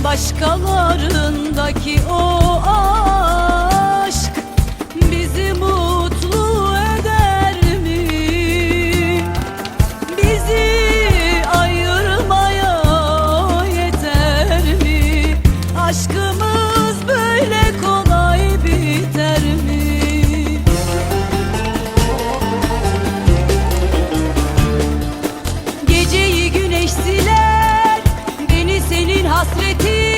Başkalarındaki o aşk bizi mutlu eder mi? Bizi ayırmaya yeter mi? Aşkımız böyle kolay biter mi? Geceyi güneş siler, beni senin hasretin.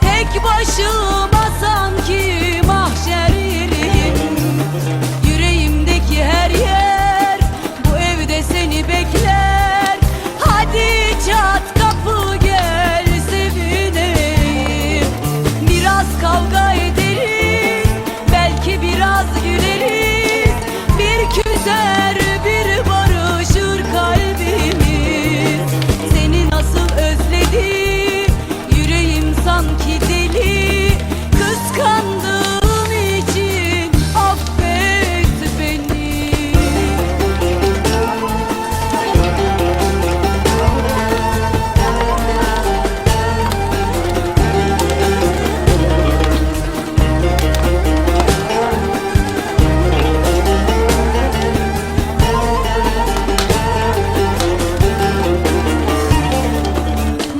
Tek başıma sanki mahşer yeriyim. Yüreğimdeki her yer bu evde seni bekler. Hadi çat kapı gel sevineyim. Biraz kavga ederiz, belki biraz güleriz. Bir küser bir barışır kalbimiz. Seni nasıl özledim, yüreğim sanki deli. Kıskandığım için affet beni.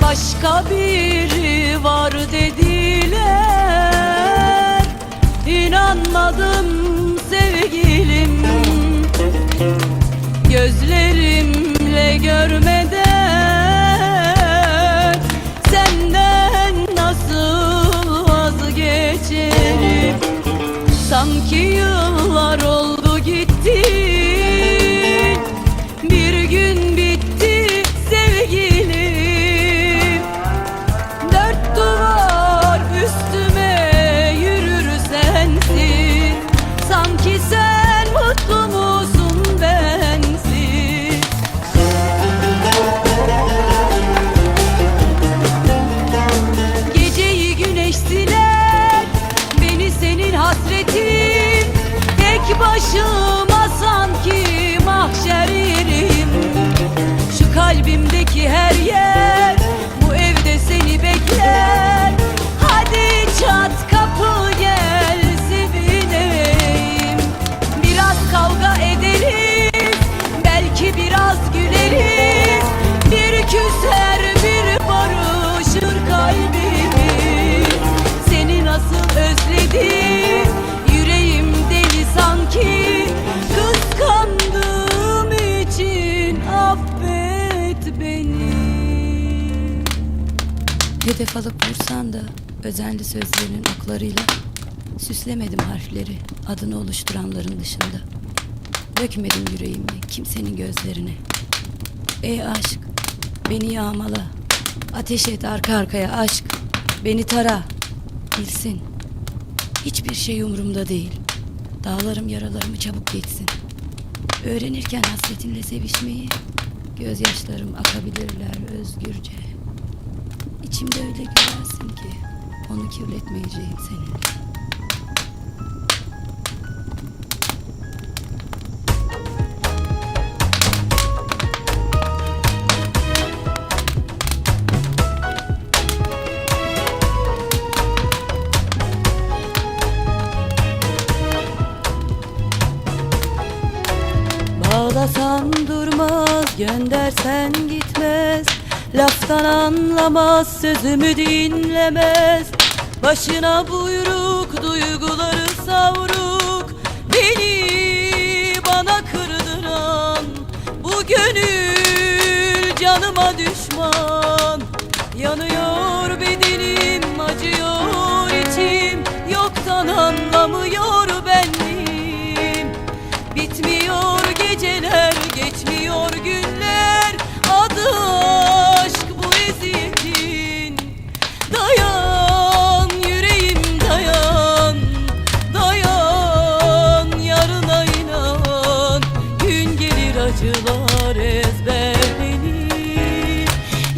Başka biri var dediler, İnanmadım sevgilim. Gözlerimle görmeden senden nasıl vazgeçerim? Sanki yıllar oldu gittin, bir gün bitti sevgilim. Dört duvar üstüme yürür sensiz. Sanki sen mutlu musun bensiz? Geceyi güneş siler, beni senin hasretin. Tek başıma sanki mahşer yerim. Şu kalbimdeki her yer bu evde seni bekler. Hadi çat kapı gel sevineyim. Biraz kavga ederiz, belki biraz güleriz. Bir küser bir barışır kalbimiz. Seni nasıl özledim, yüreğim deli sanki. Kıskandığım için affet beni. Hedef alıp vursan da özenli sözlerinin oklarıyla süslemedim harfleri adını oluşturanların dışında. Dökmedim yüreğimi kimsenin gözlerine. Ey aşk, beni yağmala, ateş et arka arkaya aşk. Beni tara, bilsin hiçbir şey umurumda değil. Dağlarım yaralarımı çabuk geçsin. Öğrenirken hasretinle sevişmeyi, gözyaşlarım akabilirler özgürce. İçimde öyle gülersin ki onu kirletmeyeceğim senin. Yollasan durmaz, göndersen gitmez. Laftan anlamaz, sözümü dinlemez. Başına buyruk, duyguları savruk. Beni bana kırdıran bu gönül canıma düşman. Yanıyor bedenim, acıyor içim, yoktan anlamıyor benliğim. Bitmiyor geceler, geçmiyor günler, adı aşk bu eziyetin. Dayan yüreğim dayan, dayan yarına inan. Gün gelir acılar ezberlenir,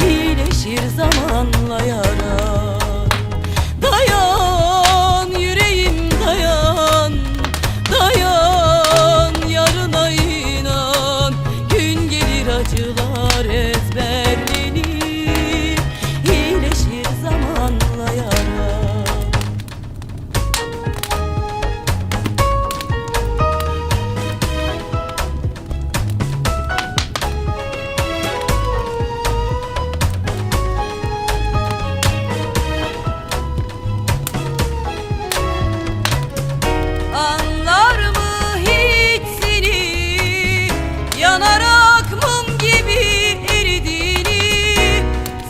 iyileşir zamanla yaran. Dayan yüreğim dayan, dayan yarına inan. Gün gelir acılar ezberlenir, iyileşir zamanla yaran. Anlar mı hiç seni, yanarak mum gibi eridiğini?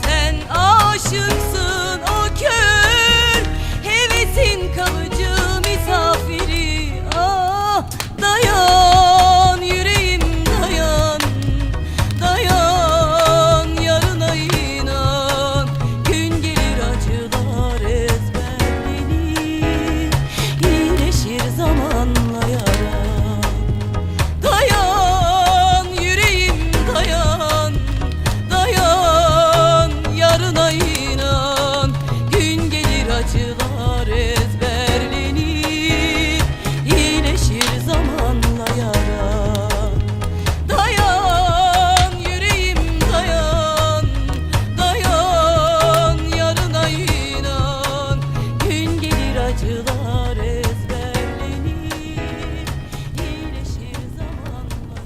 Sen aşıksın o kör, hevesin kalıcı misafiri. Ah dayan yüreğim dayan, dayan yarına inan. Gün gelir acılar ezberlenir, iyileşir zamanla yaran. Dayan yüreğim dayan, dayan yarına inan. Gün gelir acılar ezberlenir, iyileşir zamanla yaran. Dayan yüreğim dayan, dayan yarına inan. Gün gelir acılar ezberlenir, iyileşir zamanla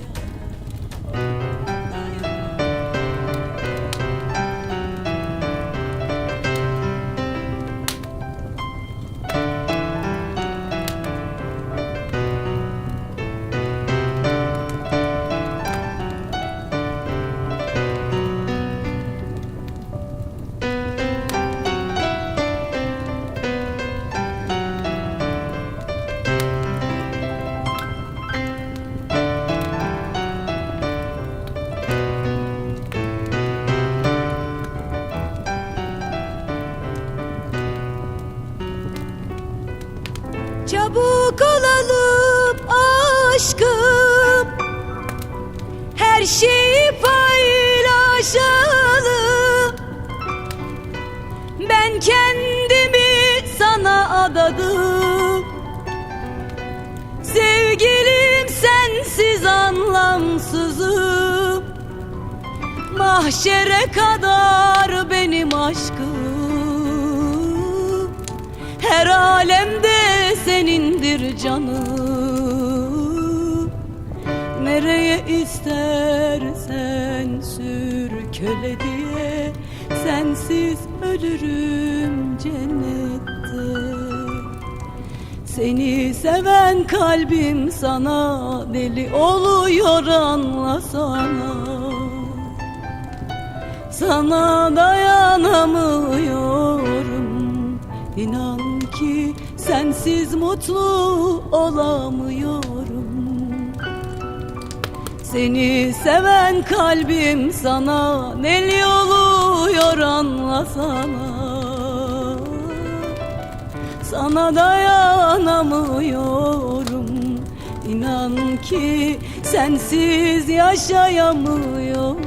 çabuk olalım aşkım, her şeyi paylaşalım. Ben kendimi sana adadım, sevgilim sensiz anlamsızım. Mahşere kadar benim aşkım, her alemde senindir canım. Nereye istersen sür köle diye, sensiz ölürüm cennette. Seni seven kalbim sana deli oluyor, anlasana. Sana dayanamıyorum, inan ki sensiz mutlu olamıyorum. Seni seven kalbim sana deli oluyor, anlasana. Sana dayanamıyorum, inan ki sensiz yaşayamıyorum.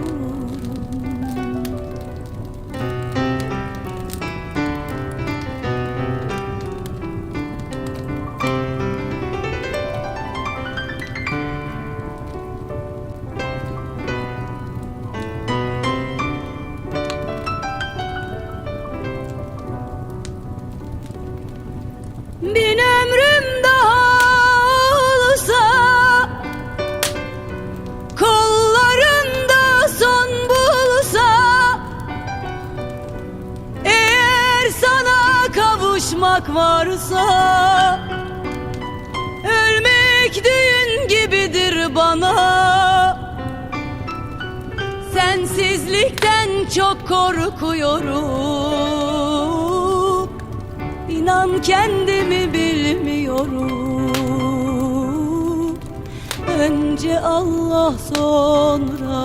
Bin ömrüm daha olsa çok korkuyorum. İnan kendimi bilmiyorum. Önce Allah, sonra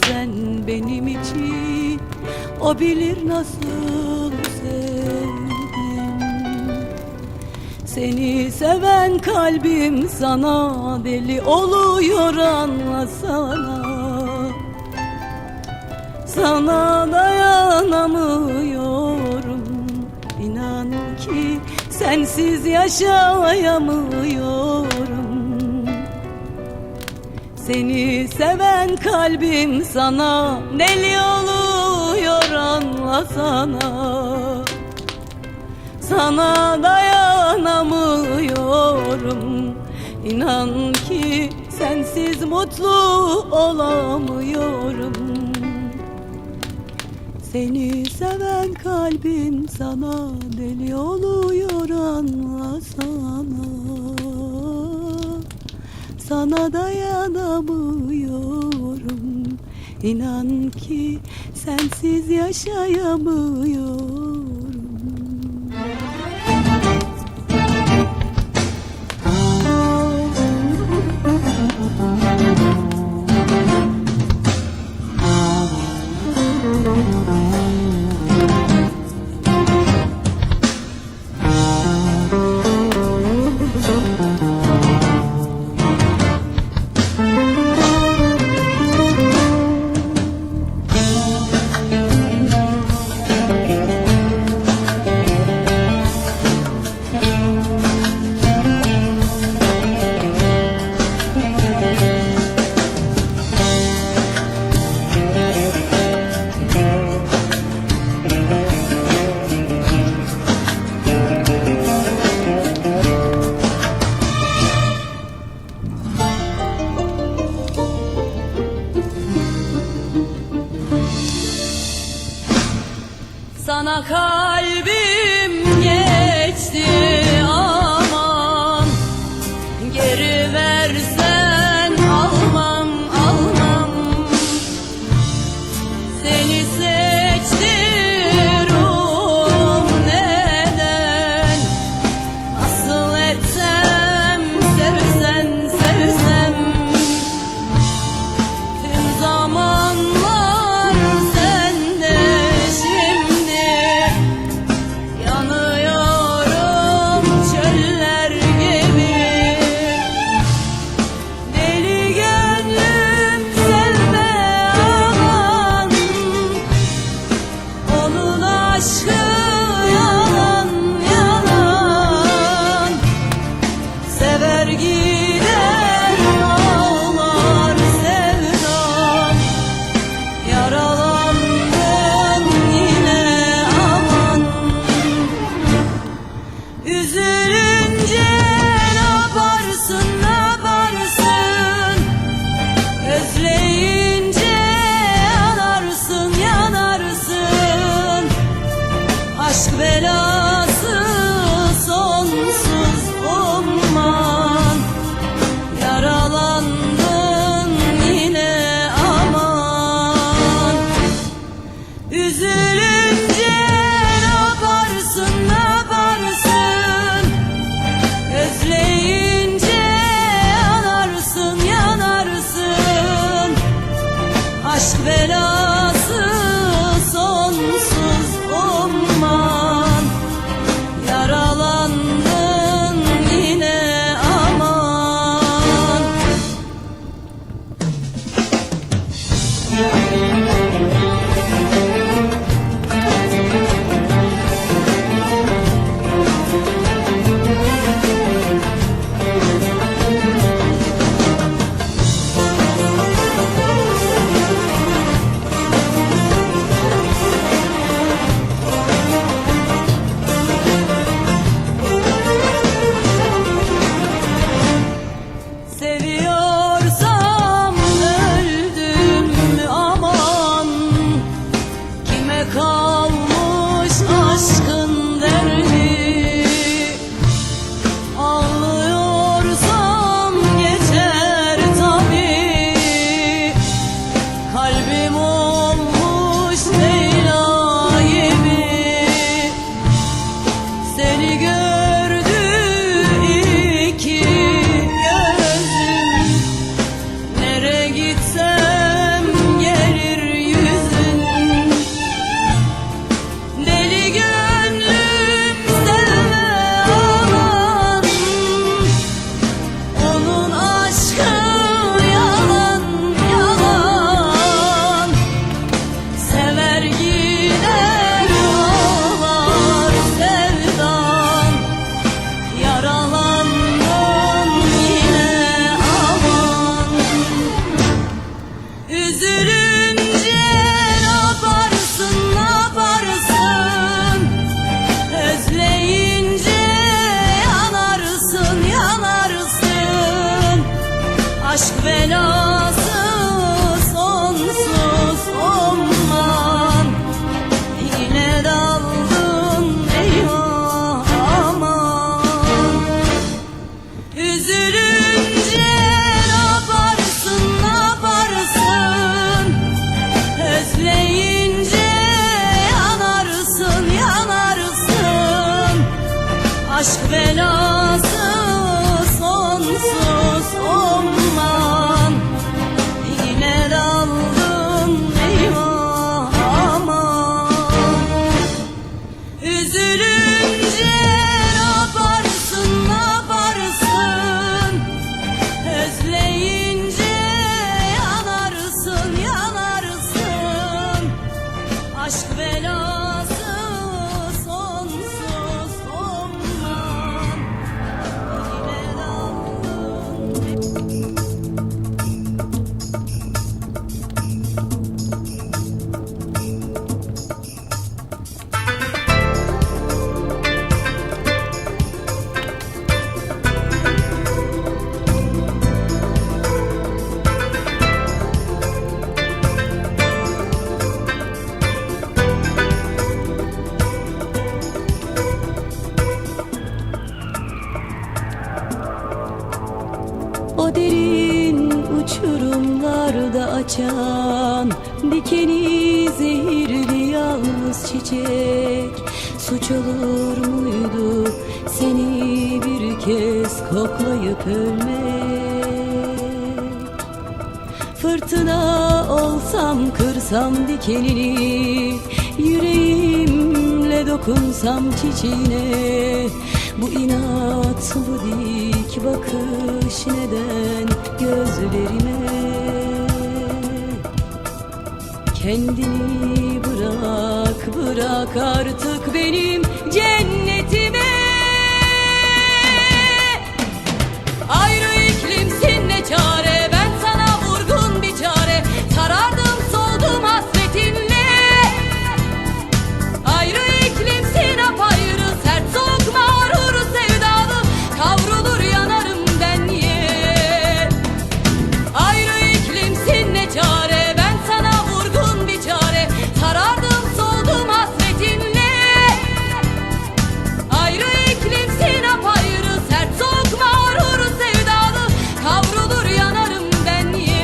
sen benim için. O bilir nasıl sevdim. Seni seven kalbim sana deli oluyor, anlasana. Sana dayanamıyorum. İnan ki sensiz yaşayamıyorum. Seni seven kalbim sana deli oluyor, anlasana. Sana dayanamıyorum. İnan ki sensiz mutlu olamıyorum. Seni seven kalbim sana deli oluyor, anlasana. Sana dayanamıyorum. İnan ki sensiz yaşayamıyorum. Sana kalbim geçti, aman. Geri versen almam, almam. Seni seçti ruhum, neden? Nasıl etsem, sevsem, sevsem. Tüm zamanlar sende şimdi. Yanıyorum çöller gibi. Deli gönlüm sevme aman. Onun aşkı yalan, yalan. Sever gider ağlar sevdam. Yaralandım yine aman. Üzülünce ne yaparsın, ne yaparsın? Özleyince yanarsın, yanarsın. Aşk belası sonsuz umman. Aşk belası sonsuz umman, yine daldın eyvah aman. Üzülünce ne yaparsın, ne yaparsın? Özleyince yanarsın, yanarsın. Aşk belası sonsuz umman, yine daldın eyvah aman. Üzülünce ne yaparsın, ne yaparsın? Özleyince yanarsın, yanarsın. Aşk belası sonsuz umman, yine daldın. O derin uçurumlarda açan dikeni zehirli yalnız çiçek. Suç olur muydu seni bir kez koklayıp ölmek? Fırtına olsam kırsam dikenini, yüreğimle dokunsam çiçeğine. Bu inat, bu dik bakış neden gözlerime? Kendini bırak, bırak artık benim cennetime. Ayrı iklimsin ne çare, ben sana vurgun bir çare. Sarardım soldum hasretinle. Ayrı iklimsin apayrı, sert soğuk mağruru sevdalı. Kavrulur yanarım ben niye? Ayrı iklimsin ne çare, ben sana vurgun bir çare. Sarardım soldum hasretinle. Ayrı iklimsin apayrı, sert soğuk mağruru sevdalı. Kavrulur yanarım ben niye?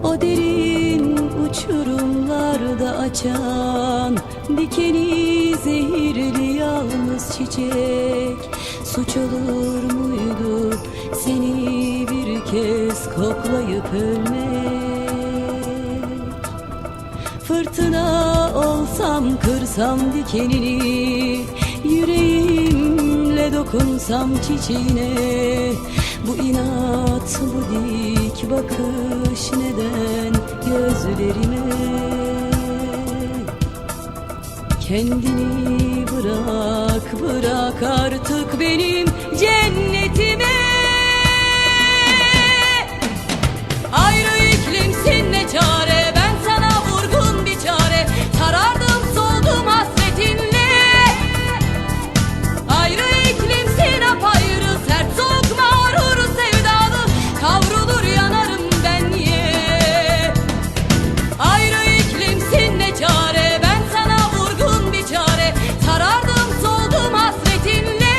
O derin uçurumlarda açan dikeni zehirli yalnız çiçek. Suç olur muydu seni bir kez koklayıp ölmek? Fırtına olsam kırsam dikenini, yüreğimle dokunsam çiçeğine. Bu inat, bu dik bakış neden gözlerime? Kendini bırak, bırak artık benim cennetime. Ayrı iklimsin ne çare, ben sana vurgun bir çare. Sarardım soldum hasretinle. Ayrı iklimsin apayrı, sert soğuk mağruru sevdalı. Kavrulur yanarım ben niye? Ayrı iklimsin ne çare, ben sana vurgun bir çare. Sarardım soldum hasretinle.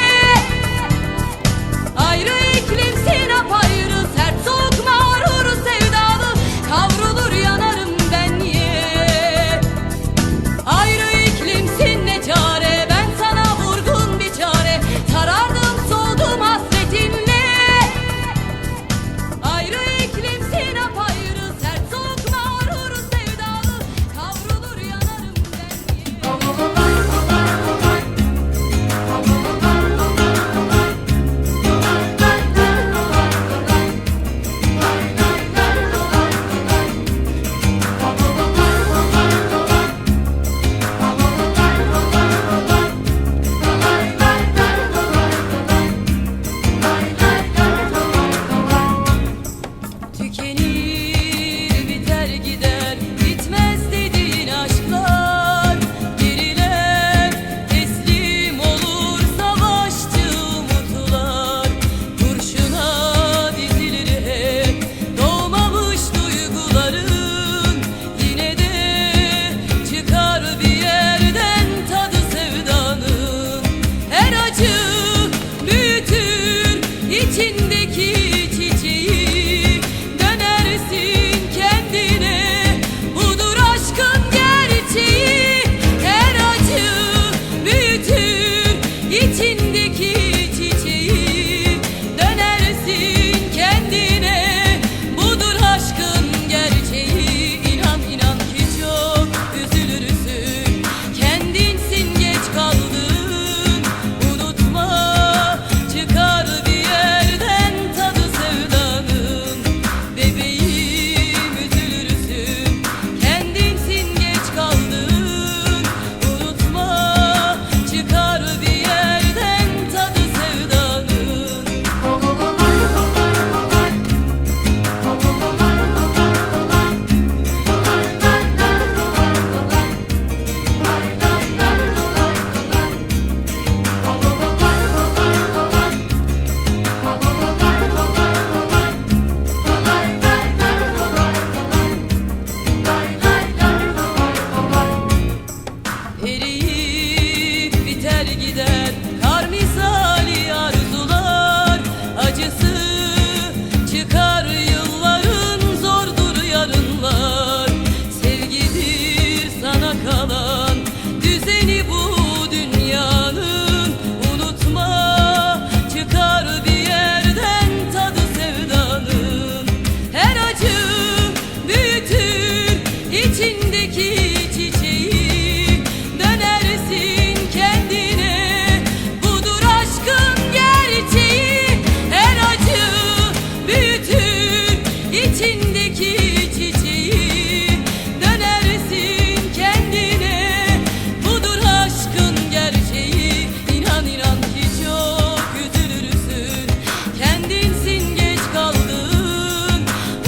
içimdeki çiçeği, dönersin kendine, budur aşkın gerçeği. İnan inan ki çok üzülürsün, kendinsin geç kaldın.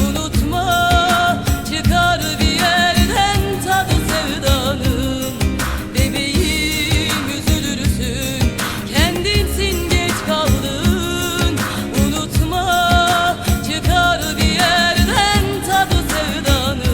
Unutma, çıkar bir yerden tadı sevdanın. Bebeğim üzülürsün, kendinsin geç kaldın. Unutma, çıkar bir yerden tadı sevdanın.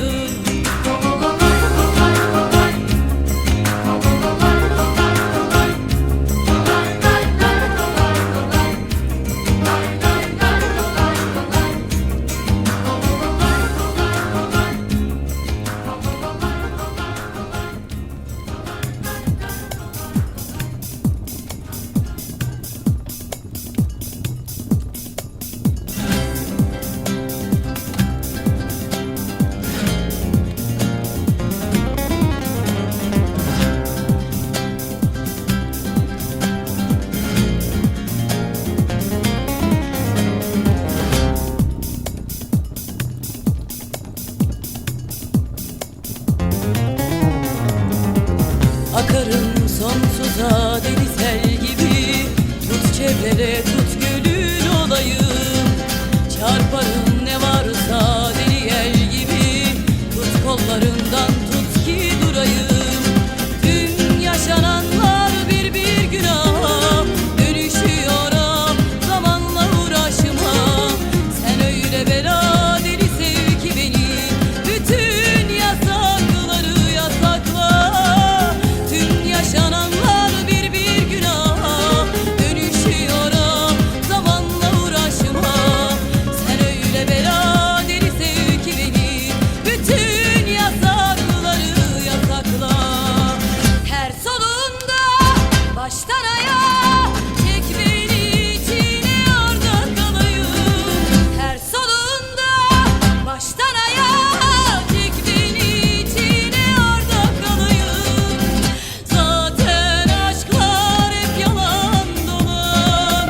Akarım sonsuza deli sel gibi, tut çevrede tut gölün olayım. Çarparım ne varsa deli el gibi, tut kollarından tut ki durayım. Tüm yaşananlar bir bir günah, dönüşüyor zamanla uğraşma. Sen öyle bela deli sev ki beni, bütün yasakları yasakla. Yaşananlar bir bir günah, dönüşüyor zamanla uğraşma. Sen öyle bela deli sev ki beni, bütün yasakları yasakla. Her solunda baştan ayağa çek beni içine, orada kalayım. Her solunda baştan ayağa çek beni içine, orada kalayım. Zaten aşklar hep yalan dolan,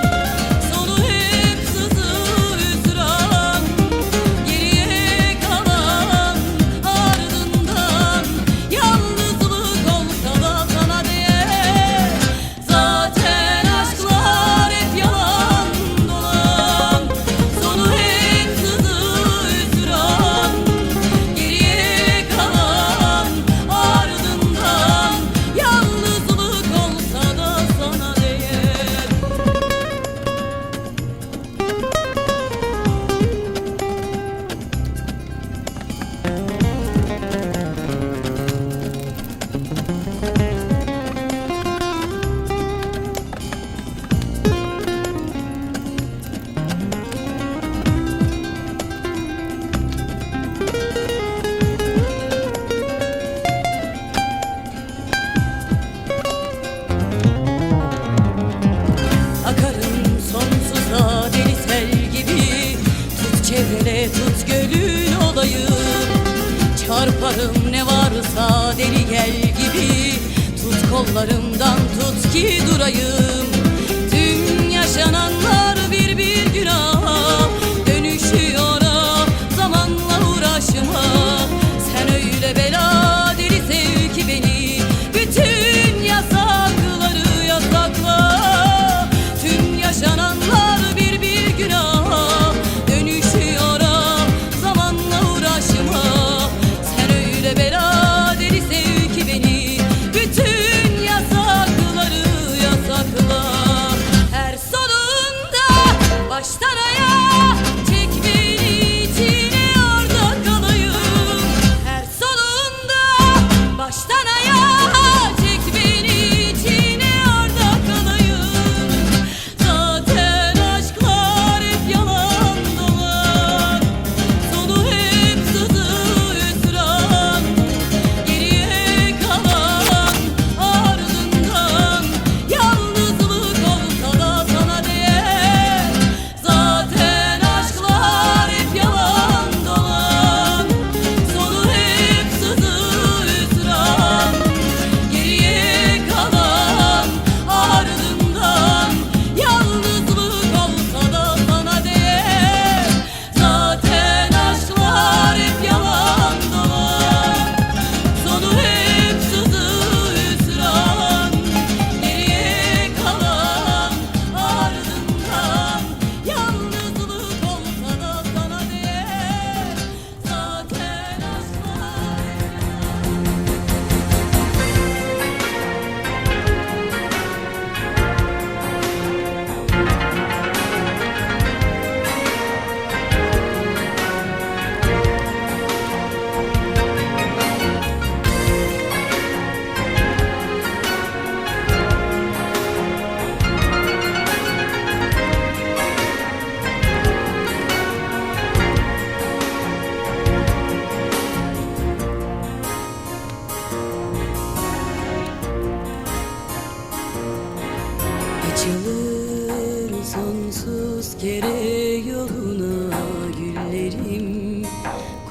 sonu hep sızı hüsran. Geriye kalan ardından yalnızlık olsa da sana değer. Zaten aşklar hep yalan dolan, sonu hep sızı hüsran. Geriye kalan ardından yalnızlık olsa da sana değer. Akarım sonsuza deli sel gibi, tut çevrele tut gölün olayım. Çarparım ne varsa deli gel gibi, tut kollarımdan tut ki durayım. Tüm yaşananlar bir bir günah, dönüşüyor zamanla uğraşma. Sen öyle bela deli sev ki beni, bütün yasakları yasakla. Tüm yaşananlar bir bir günah, dönüşüyor zamanla uğraşma. Sen öyle bela deli sev ki beni, bütün yasakları yasakla. Her solunda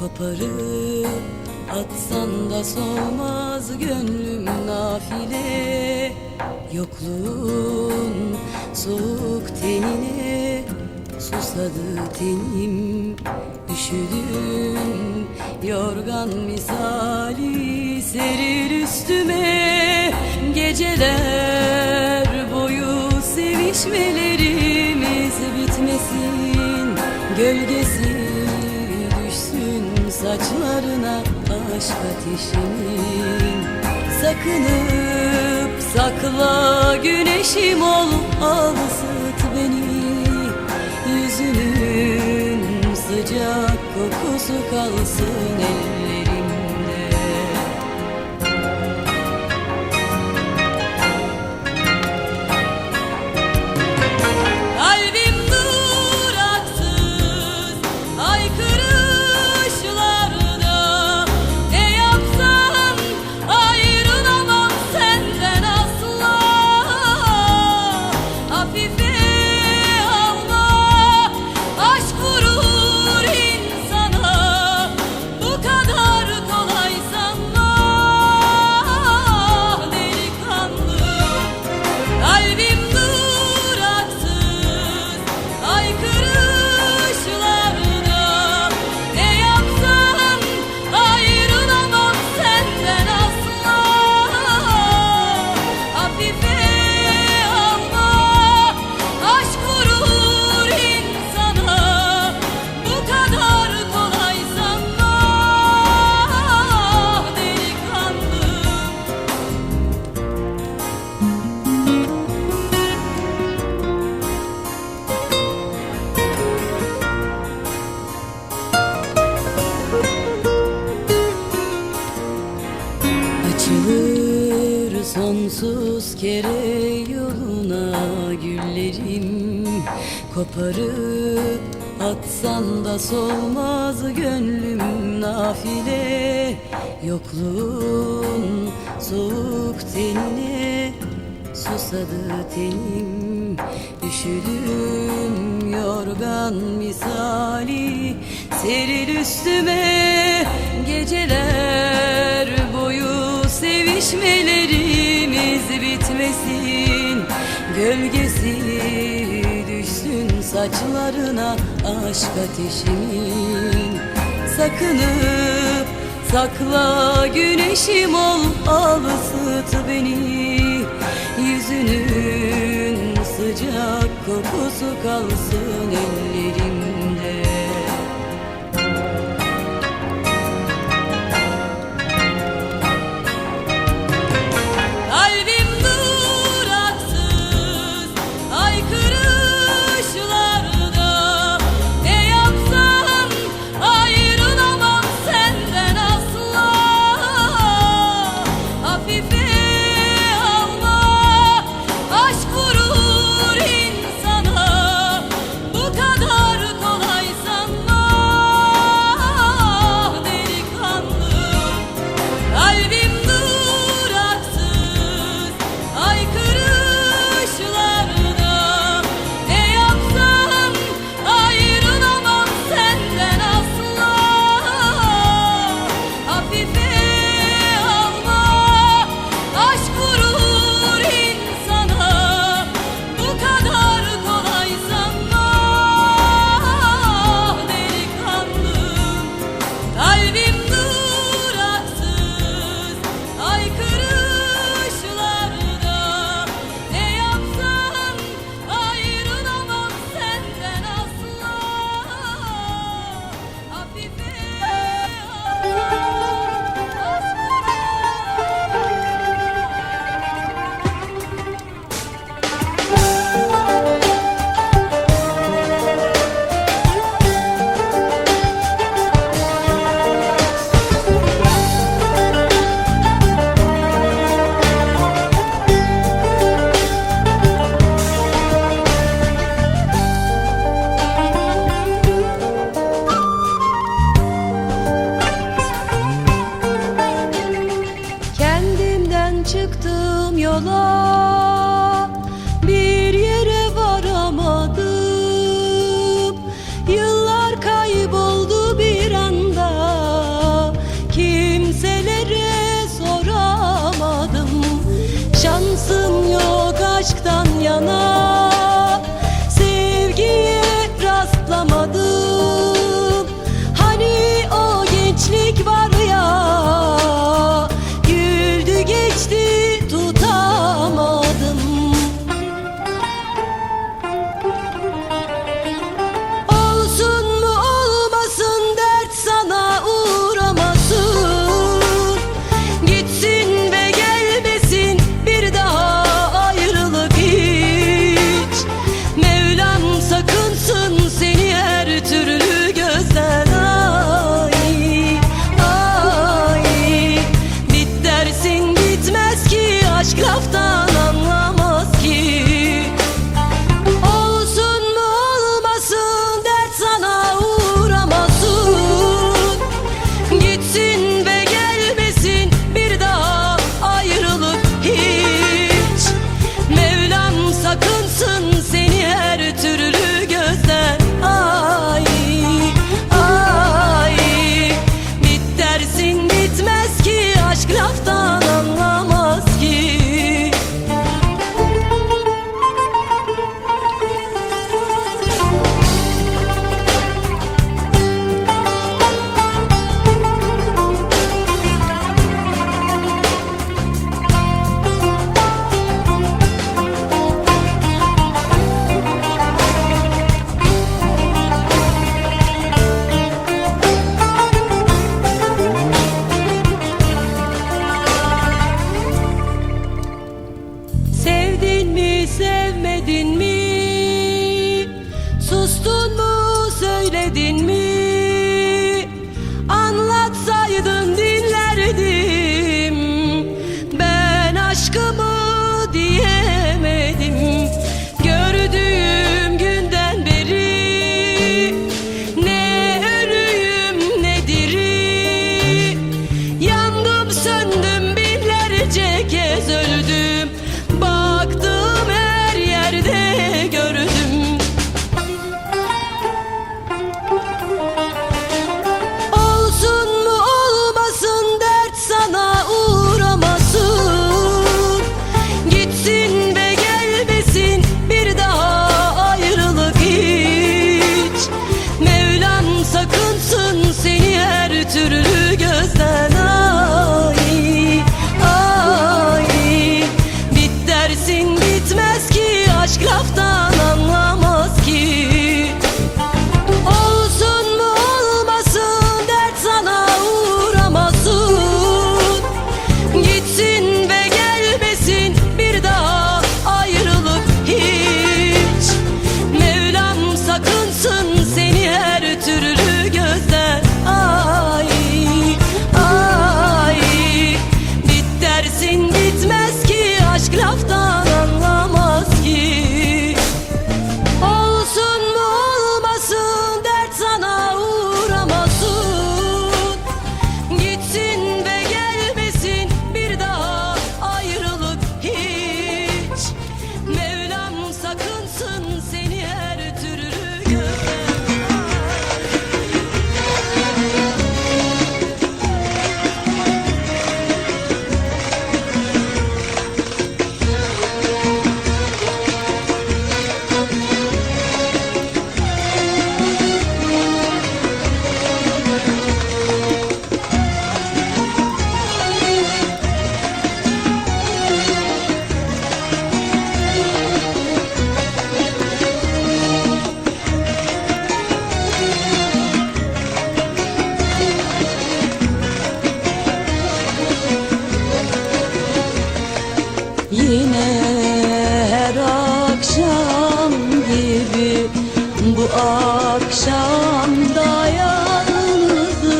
Koparıp atsan da solmaz gönlüm nafile. Yokluğun soğuk tenine susadı tenim. Üşüdüm yorgan misali serir üstüme. Geceler boyu sevişmelerimiz bitmesin. Gölgesi düşsün saçlarına aşk ateşinin. Sakınıp sakla güneşim ol, al ısıt beni. Yüzünün sıcak kokusu kalsın ellerimde. Kalbim duraksız haykırışlarda, ne yapsam ayrılamam senden asla. Hafife alma, aşk vurur insana, bu kadar kolay sanma delikanlı. Kalbim duraksız haykırışlarda, ne yapsam ayrılamam senden asla. Hafife alma, aşk vurur insana, bu kadar kolay sanma delikanlı. Açılır sonsuz kere yoluna güllerim. Koparıp atsan da solmaz gönlüm nafile. Yokluğun soğuk tenine susadı tenim. Üşüdüm yorgan misali serir üstüme. Geceler boyu sevişmelerimiz bitmesin. Gölgesi düşsün saçlarına aşk ateşimin. Sakınıp sakla güneşim ol, al ısıt beni. Yüzünün sıcak kokusu kalsın ellerimde. Kalbim duraksız haykırışlarda, ne yapsam ayrılamam senden asla. Hafife alma, aşk vurur insana, bu kadar kolay sanma delikanlı. Kalbim duraksız haykırışlarda, ne yapsam ayrılamam senden asla. Hafife alma, aşk vurur insana, bu kadar kolay sanma delikanlım. Kalbim duraksız haykırışlarda, ne yapsam ayrılamam senden asla. Hafife kendimden çıktım yola, bir yere varamadım. Yıllar kayboldu bir anda, olsaydın dinlerdim. Ben aşkımı diyemedim. Gördüğüm günden beri ne ölüyüm ne diri. Yandım söndüm binlerce kez öldüm. Baktım her yerde gördüm. Olsun mu olmasın dert sana uğramasın. Gitsin ve gelmesin bir daha ayrılık hiç. Mevlam sakınsın seni her türlü gözden. Ay, ay, bit dersin bitmez ki, aşk laftan anlamaz ki. Olsun mu olmasın dert sana uğramasın. Gitsin ve gelmesin bir daha ayrılık hiç. Mevlam sakınsın seni her türlü gözden. Ay, ay, bit dersin bitmez ki, aşk laftan anlamaz ki. Olsun mu olmasın dert sana uğramasın. Gitsin ve gelmesin bir daha ayrılık hiç. Mevlam sakınsın seni her türlü gözden. Yine her akşam gibi bu akşam da yalnızım.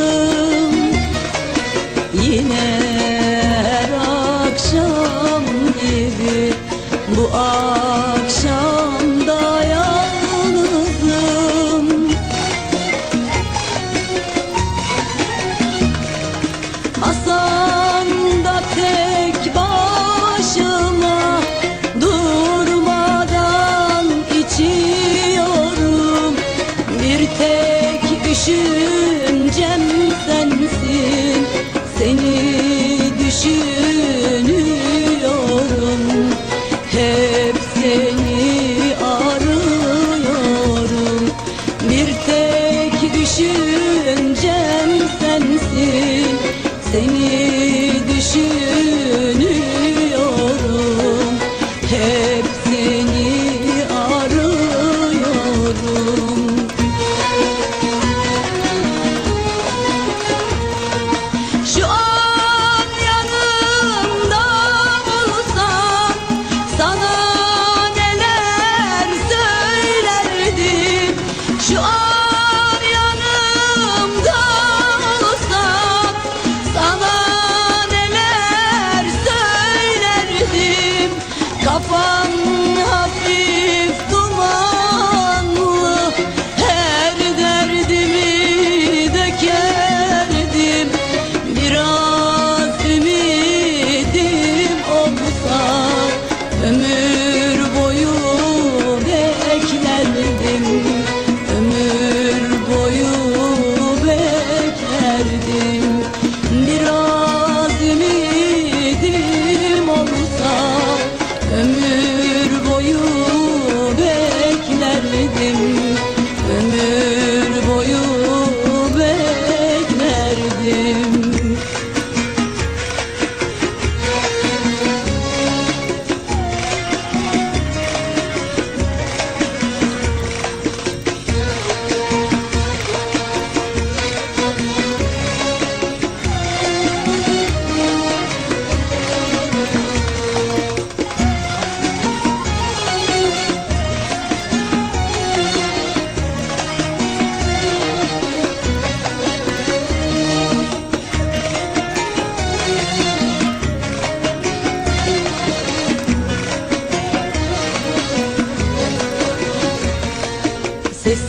Yine her akşam gibi bu akşam da yalnızım. Hasan'da tek başıma durmadan içiyorum. Bir tek düşüncem sensin, seni düşünüyorum. Hep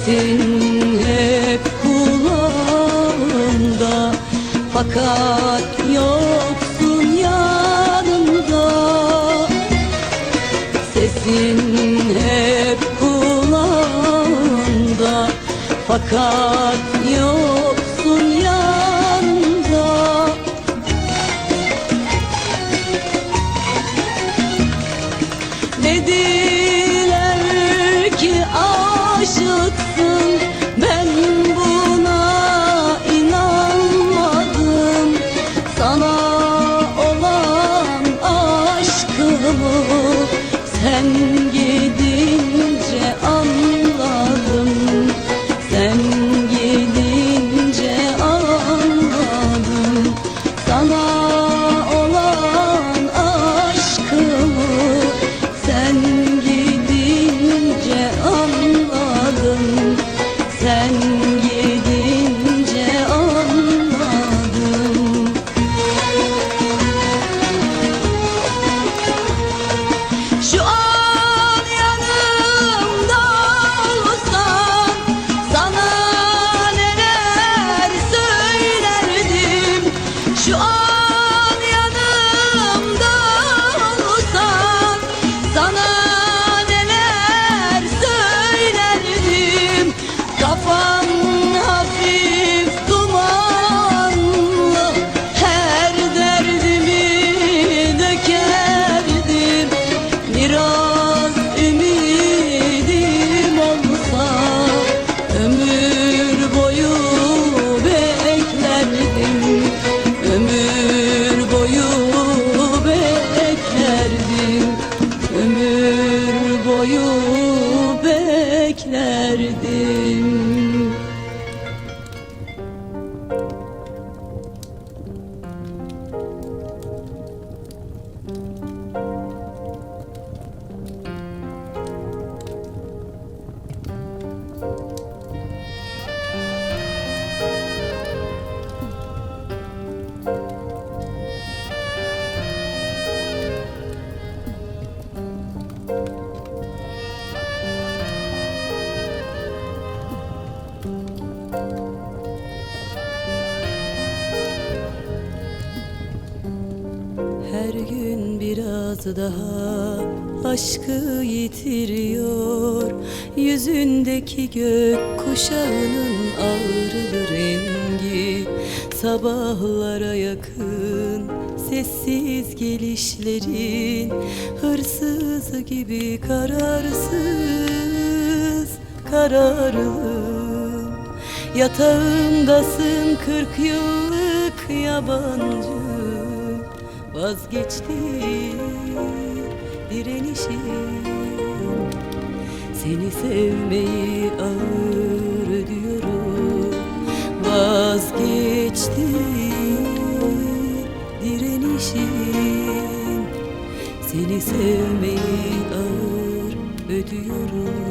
Sesin hep kulağımda, fakat yoksun yanımda. Sesin hep kulağımda, fakat yoksun yanımda. Dediler ki aşıksın, ben buna inanmadım. Sana olan aşkımı sen gidince anladım. Sen gidince anladım. Sana olan aşkımı sen gidince anladım. Sen gidince anladım. Şu an yanımda olsan sana neler söylerdim. Şu an yanımda olsan sana neler söylerdim. Kafan hafif dumanlı, her derdimi dökerdim. Biraz ümidim olsa ömür boyu beklerdim. Ömür boyu beklerdim. Ömür boyu beklerdim. Her gün biraz daha aşkı yitiriyor. Yüzündeki gök kuşağının ağrılı rengi. Sabahlara yakın sessiz gelişlerin, hırsız gibi kararsız kararlı. Yatağımdasın 40 yıllık yabancı. Vazgeçti direnişim. Seni sevmeyi ağır ödüyorum. Vazgeçti direnişim. Seni sevmeyi ağır ödüyorum.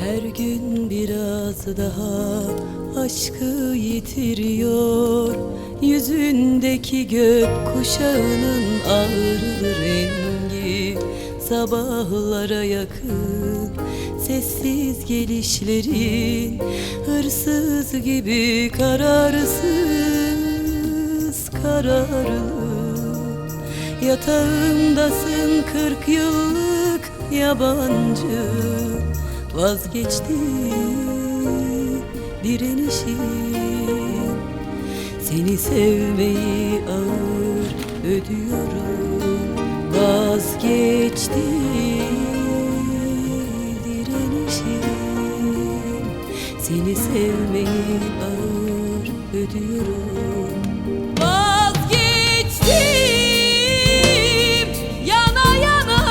Her gün biraz daha aşkı yitiriyor. Yüzündeki gök kuşağının ağrılı rengi. Sabahlara yakın sessiz gelişlerin, hırsız gibi kararsız kararlı. Yatağımdasın 40 yıllık yabancı. Vazgeçti direnişim. Seni sevmeyi ağır ödüyorum. Vazgeçti direnişim. Seni sevmeyi ağır ödüyorum. Vazgeçtim yana yana,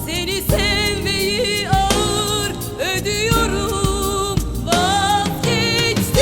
seni sevmeyi ağır ödüyorum. Vazgeçtim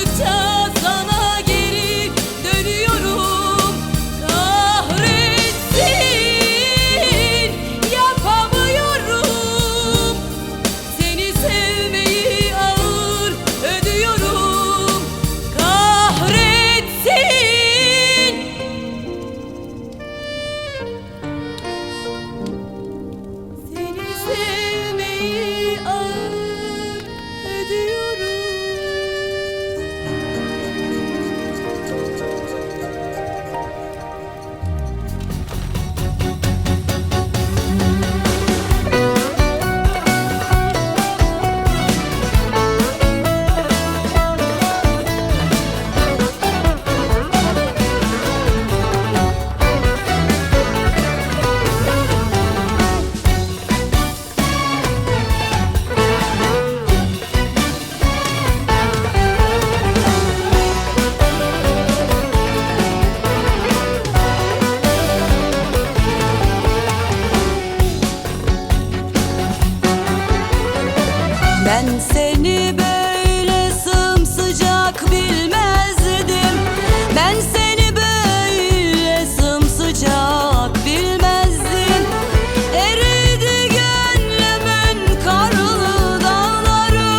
aldıkça sana geri dönüyorum. Kahretsin, yapamıyorum. Seni sevmeyi ağır ödüyorum. Kahretsin. Seni sevmeyi ağır ödüyorum. Ben seni böyle sımsıcak bilmezdim. Ben seni böyle sımsıcak bilmezdim. Eridi gönlümün karlı dağları.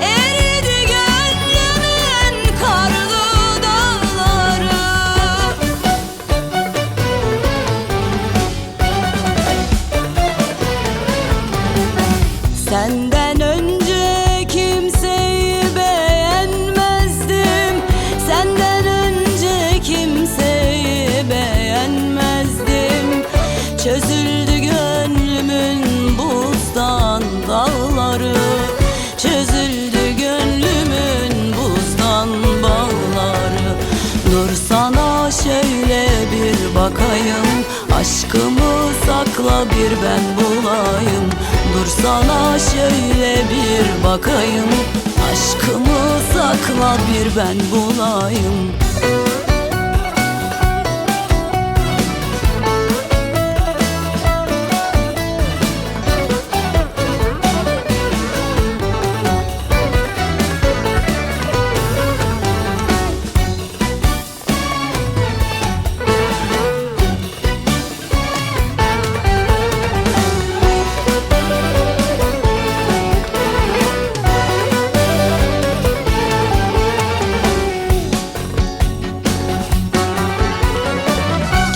Eridi gönlümün karlı dağları. Senden önce kimseyi beğenmezdim. Senden önce kimseyi beğenmezdim. Çözüldü gönlümün buzdan dağları. Çözüldü gönlümün buzdan bağları. Dur sana şöyle bir bakayım. Aşkımı sakla bir ben bulayım. Dur sana şöyle bir bakayım. Aşkımı sakla bir ben bulayım.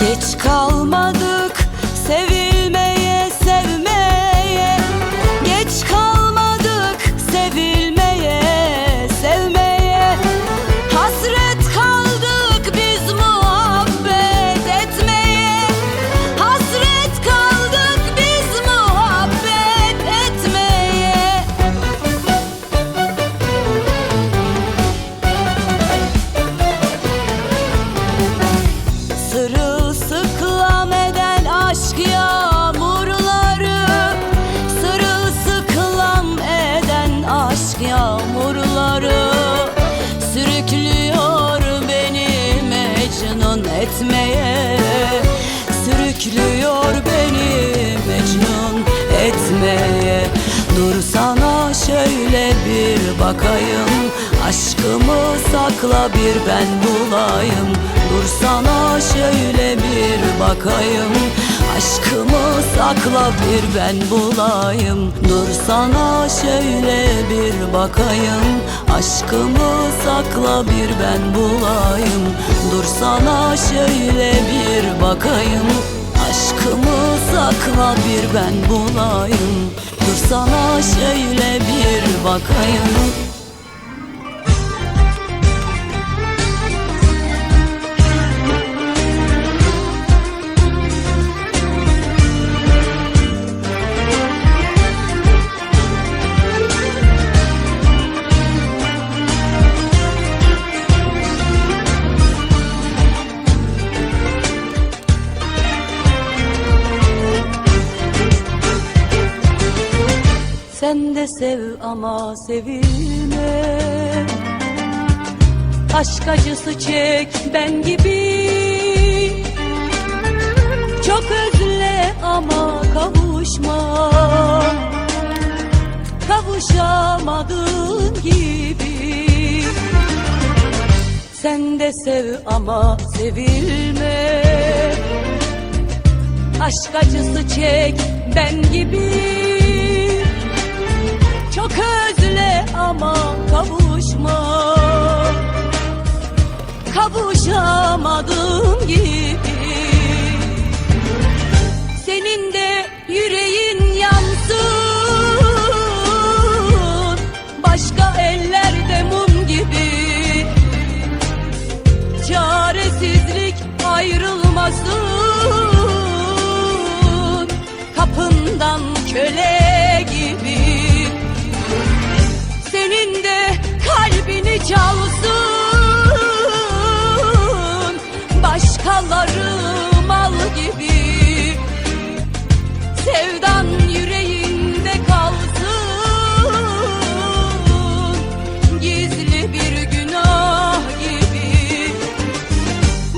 Geç kalmadık sevilmeye, sevmeye. Geç kalmadık sevilmeye, sevmeye. Hasret kaldık biz muhabbet etmeye. Hasret kaldık biz muhabbet etmeye. Sırılsıklam eden aşk yağmurları. Sırılsıklam eden aşk yağmurları. Sürüklüyor beni mecnun etmeye. Sürüklüyor beni mecnun etmeye. Dur sana şöyle bir bakayım. Aşkımı sakla bir ben bulayım. Dur sana şöyle bir bakayım. Aşkımı sakla bir ben bulayım. Dur sana şöyle bir bakayım. Aşkımı sakla bir ben bulayım. Dur sana şöyle bir bakayım. Aşkımı sakla bir ben bulayım. Dur sana şöyle bir bakayım. Sen de sev ama sevilme. Aşk acısı çek ben gibi. Çok özle ama kavuşma. Kavuşamadığın gibi. Sen de sev ama sevilme. Aşk acısı çek ben gibi. Çok özle ama kavuşma. Kavuşamadığım gibi. Senin de yüreğin yansın, başka ellerde mum gibi. Çaresizlik ayrılmasın, kapından köle gibi. Senin de kalbini çalsın, başkaları mal gibi. Sevdan yüreğinde kalsın, gizli bir günah gibi.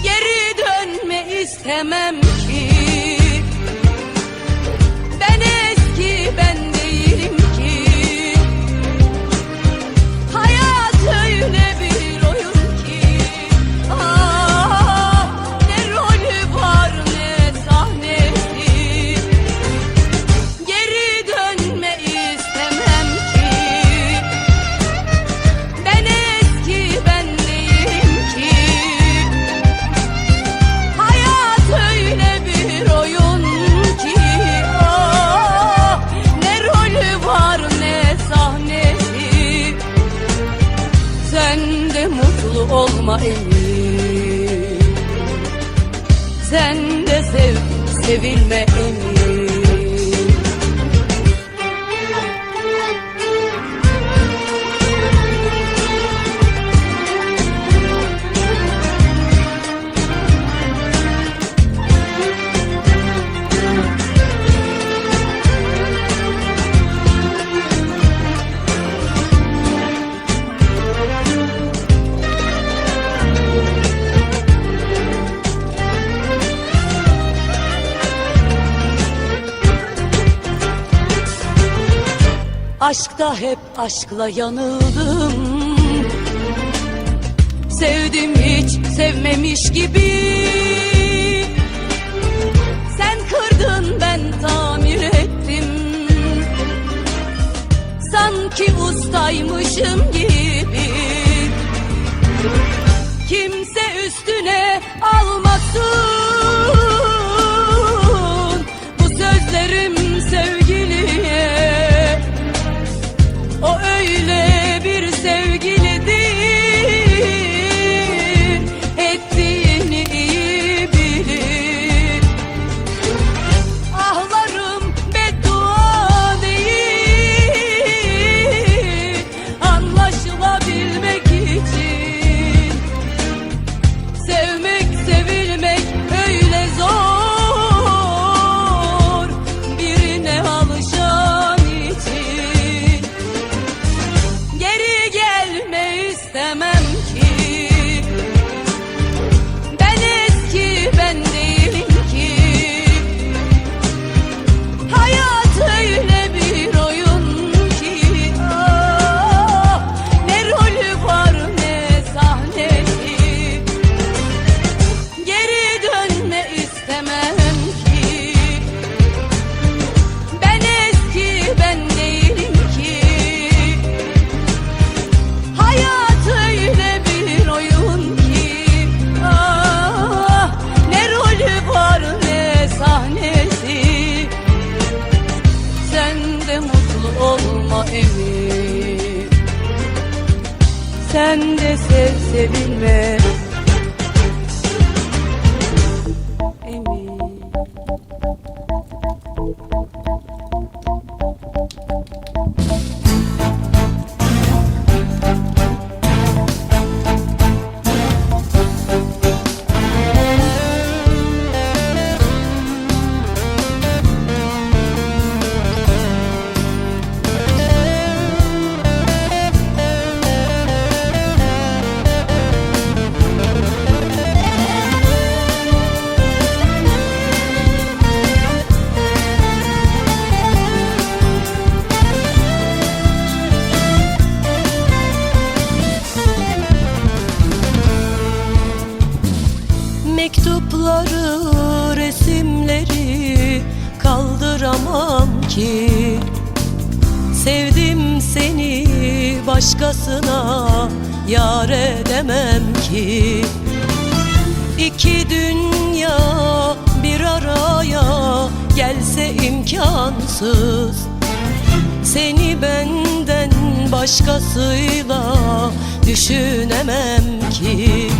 Geri dönme istemem ki. Ben eski ben değilim ki. Hayat öyle bir oyun ki. Ne rolü var ne sahnesi. Geri dönme istemem ki. Ben eski ben değilim ki. Hayat öyle bir oyun ki. Ne rolü var ne sahnesi. Sen de mutlu olma emin. Sen de sev, sevilme emin. Aşkta hep aşkla yanıldım. Sevdim hiç sevmemiş gibi. Sen kırdın ben tamir ettim. Sanki ustaymışım gibi. Kimse üstüne almasın bu sözlerim sevgiliye. O öyle bir sevgilidir, ettiğini iyi bilir. Ahlarım beddua değil, anlaşılabilmek için. Sevmek sevilmek öyle zor, birine alışan için. Geri gelme istemem ki. Ben eski ben değilim ki. Hayat öyle bir oyun ki. Ne rolü var ne sahnesi. Geri dönme istemem ki. Ben eski ben değilim ki. Hayat öyle bir oyun ki. Ne rolü var ne sahnesi. Sen de mutlu olma emin. Sen de sev sevilme emin. Mektupları, resimleri kaldıramam ki. Sevdim seni, başkasına yar edemem ki. İki dünya bir araya gelse imkansız. Seni benden başkasıyla düşünemem ki.